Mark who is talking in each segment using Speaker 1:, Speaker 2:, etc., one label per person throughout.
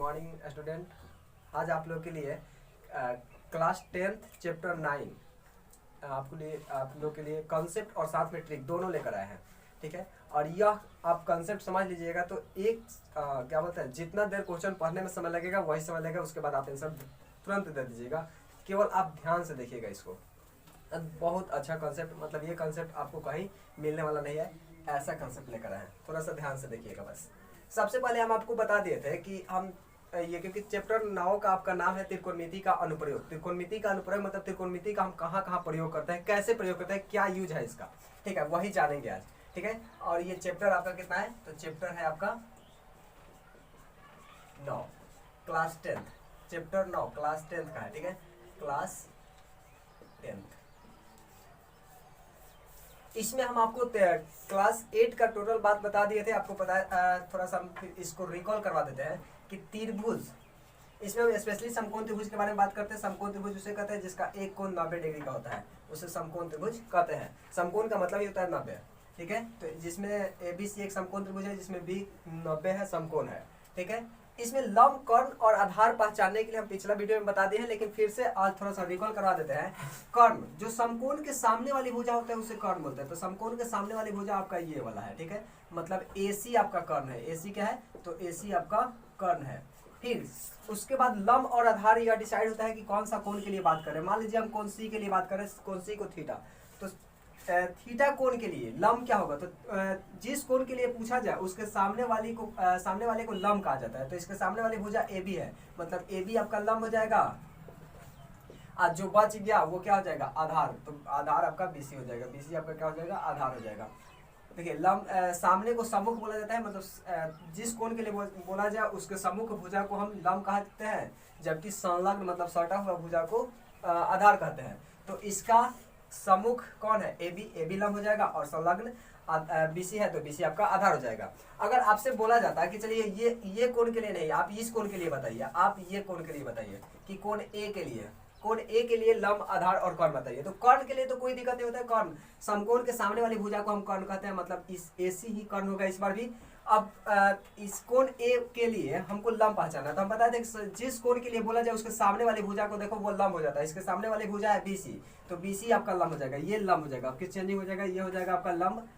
Speaker 1: Morning student. आज आप लोग के लिए क्लास 10th चैप्टर 9 आप लोग के लिए कॉन्सेप्ट और साथ में ट्रिक दोनों लेकर आए हैं। ठीक है, और यह आप कॉन्सेप्ट समझ लीजिएगा तो एक क्या बोलते हैं, जितना देर क्वेश्चन पढ़ने में समय लगेगा वही समय लगेगा, उसके बाद आप आंसर तुरंत दे दीजिएगा। केवल आप ध्यान से देखिएगा इसको। बहुत अच्छा कॉन्सेप्ट, मतलब ये कॉन्सेप्ट आपको कहीं मिलने वाला नहीं है, ऐसा कॉन्सेप्ट लेकर आए हैं। थोड़ा सा ध्यान से देखिएगा बस। सबसे पहले हम आपको बता दिए थे कि हम ये, क्योंकि चैप्टर 9 का आपका नाम है त्रिकोणमिति का अनुप्रयोग। त्रिकोणमिति का अनुप्रयोग मतलब त्रिकोणमिति का हम कहाँ कहाँ प्रयोग करते हैं, कैसे प्रयोग करते हैं, क्या यूज है इसका। ठीक है, वही जानेंगे आज। ठीक है, और ये चैप्टर आपका कितना है, तो चैप्टर है आपका 9 class 10th। Chapter 9 class 10th का है। ठीक है, क्लास 10th। इसमें हम आपको क्लास 8 का टोटल बात बता दिए थे, आपको पता है। थोड़ा सा हम फिर इसको रिकॉल करवा देते हैं कि त्रिभुज, इसमें हम स्पेशली समकोण त्रिभुज के बारे में बात करते हैं। समकोण त्रिभुज उसे कहते हैं जिसका एक कोण 90 डिग्री का होता है, उसे समकोण त्रिभुज कहते हैं। समकोण का मतलब ही होता है 90। ठीक है, तो जिसमें ABC एक समकोण त्रिभुज है, जिसमें B 90 है, समकोण है। ठीक है, इसमें लंब, कर्ण और आधार पहचानने के लिए हम पिछला वीडियो में बता दिए हैं, लेकिन फिर से आज थोड़ा सा रिकॉल करवा देते हैं। कर्ण, जो समकोण के सामने वाली भुजा होता है उसे कर्ण बोलते हैं। तो समकोण के सामने वाली भुजा आपका ये वाला है। ठीक है, मतलब AC आपका कर्ण है। AC क्या है, तो AC आपका कर्ण है। फिर उसके बाद लंब और आधार यह डिसाइड होता है कि कौन सा कोण के लिए बात करें। मान लीजिए हम कोण C के लिए बात करें, कोण C को थीटा, तो थीटा कोण के लिए लंब क्या होगा, तो जिस कोण के लिए पूछा जाए उसके सामने वाले को लंब कहा जाता है। तो इसके सामने वाली भुजा AB है, मतलब AB आपका लंब हो जाएगा। आज जो बच गया वो क्या हो जाएगा, आधार। तो आधार आपका BC हो जाएगा। BC आपका क्या हो जाएगा, आधार हो जाएगा। देखिए, लंब सामने को सम्मुख बोला जाता है, मतलब जिस कोण के लिए बोला जाए उसके सम्मुख भुजा को हम लंब कहते हैं, जबकि संलग्न मतलब सटा हुआ भुजा को आधार कहते हैं। तो इसका सम्मुख कौन है, AB लंब हो जाएगा, और संलग्न BC है तो BC आपका आधार हो जाएगा। अगर आपसे बोला जाता है कि चलिए ये कोण के लिए नहीं, आप इस कोण के लिए बताइए, आप ये कोण के लिए बताइए कि कोण A के लिए लंब, आधार और कर्ण बताइए। तो कर्ण के लिए तो कोई दिक्कत नहीं होता है। कर्ण, समकोण के सामने वाली भुजा को हम कर्ण कहते हैं, मतलब इस AC ही कर्ण होगा इस बार भी। अब इस कोण A के लिए हमको लंब पहचाना, तो हम बताए थे कि जिस कोण के लिए बोला जाए उसके सामने वाली भुजा को देखो वो लंब हो जाता है। इसके सामने वाली भुजा है BC, तो BC आपका लंब हो जाएगा, ये लंब हो जाएगा। किस चेंजिंग हो जाएगा, ये हो जाएगा आपका लंब,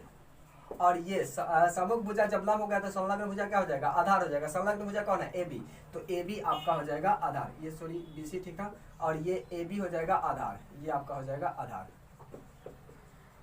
Speaker 1: और ये सम्मुख भुजा जब लंब हो गया तो संलग्न भुजा क्या हो जाएगा, आधार हो जाएगा। संलग्न भुजा कौन है, AB, तो AB आपका हो जाएगा आधार। ये सॉरी BC ठीक है, और ये AB हो जाएगा आधार, ये आपका हो जाएगा आधार।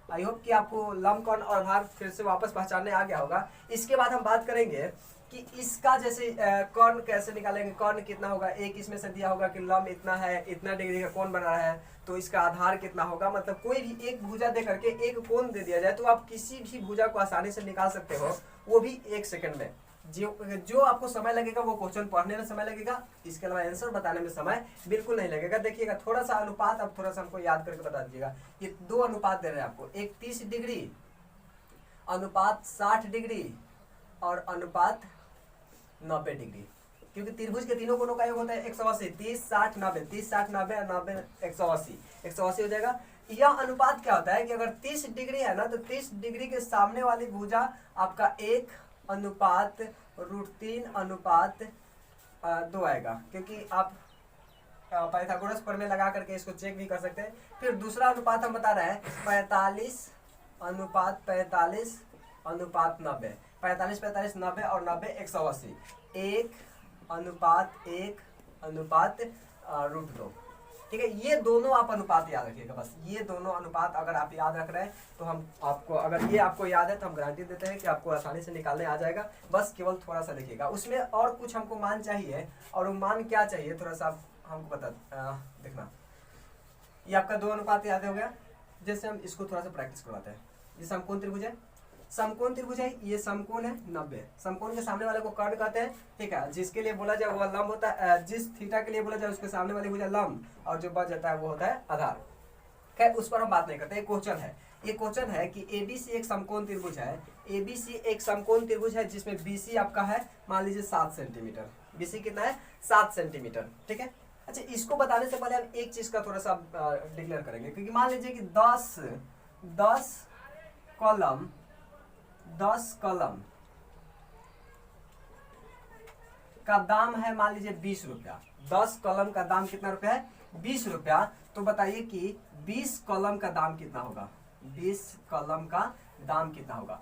Speaker 1: आई होप कि आपको लंब, कर्ण और आधार फिर से वापस पहचानने आ गया होगा। इसके बाद हम बात करेंगे कि इसका जैसे कर्ण कैसे निकालेंगे, कर्ण कितना होगा। एक इसमें से दिया होगा कि लंब इतना है, इतना डिग्री का कोण बना रहा है, तो इसका आधार कितना होगा। मतलब कोई भी एक भुजा दे करके एक कोण दे दिया जाए तो आप किसी भी भुजा को आसानी से निकाल सकते हो, वो भी 1 सेकंड में। जो आपको समय लगेगा वो क्वेश्चन पढ़ने में समय लगेगा, इसके अलावा आंसर बताने में समय बिल्कुल नहीं लगेगा। देखिएगा थोड़ा सा अनुपात, अब थोड़ा सा हमको याद करके बता दीजिएगा। ये 2 अनुपात दे रहे हैं आपको, एक 30 डिग्री अनुपात 60 डिग्री और अनुपात 90 डिग्री, क्योंकि त्रिभुज के तीनों कोणों का योग होता है 180। 30 60 90, 30 60 90 और 90 180, 180 हो जाएगा। यह अनुपात क्या होता है कि अगर 30 डिग्री है ना, तो 30 डिग्री के सामने वाली भुजा आपका 1 अनुपात √3 अनुपात 2 आएगा, क्योंकि आप पाइथागोरस प्रमेय लगा करके इसको चेक भी कर सकते हैं। फिर दूसरा अनुपात हम बता रहे हैं 45 अनुपात 45 अनुपात 90, 45 45 90 और 90 180, 1 अनुपात 1 अनुपात √2। ठीक है, ये दोनों आप अनुपात याद रखिएगा बस। ये दोनों अनुपात अगर आप याद रख रहे हैं तो हम आपको, अगर ये आपको याद है तो हम गारंटी देते हैं कि आपको आसानी से निकालने आ जाएगा। बस केवल थोड़ा सा देखिएगा, उसमें और कुछ हमको मान चाहिए, और वो मान क्या चाहिए थोड़ा सा हमको बता देखना। ये आपका 2 अनुपात याद हो गया। जैसे हम इसको थोड़ा सा प्रैक्टिस करवाते हैं। ये समकोण त्रिभुज है, समकोण त्रिभुज है, ये समकोण है 90। समकोण के सामने वाले को कर्ण कहते हैं। ठीक है, जिसके लिए बोला जाए वो लंब होता है, जिस थीटा के लिए बोला जाए उसके सामने वाली भुजा लंब, और जो बच जाता है वो होता है आधार। खैर उस पर हम बात नहीं करते। ये क्वेश्चन है, ये क्वेश्चन है कि ABC एक समकोण त्रिभुज है। ABC एक समकोण त्रिभुज है जिसमें BC आपका है मान लीजिए 7 सेंटीमीटर। BC कितना है, 7 सेंटीमीटर। ठीक है, अच्छा इसको बताने से पहले हम एक चीज का थोड़ा सा डिक्लेयर करेंगे, क्योंकि मान लीजिए कि 10 कॉलम का दाम है मान लीजिए 20 रुपया, 10 कलम का दाम कितना रुपया है? 20 रुपया। तो बताइए कि 20 कलम का दाम कितना होगा? 20 कलम का दाम कितना होगा?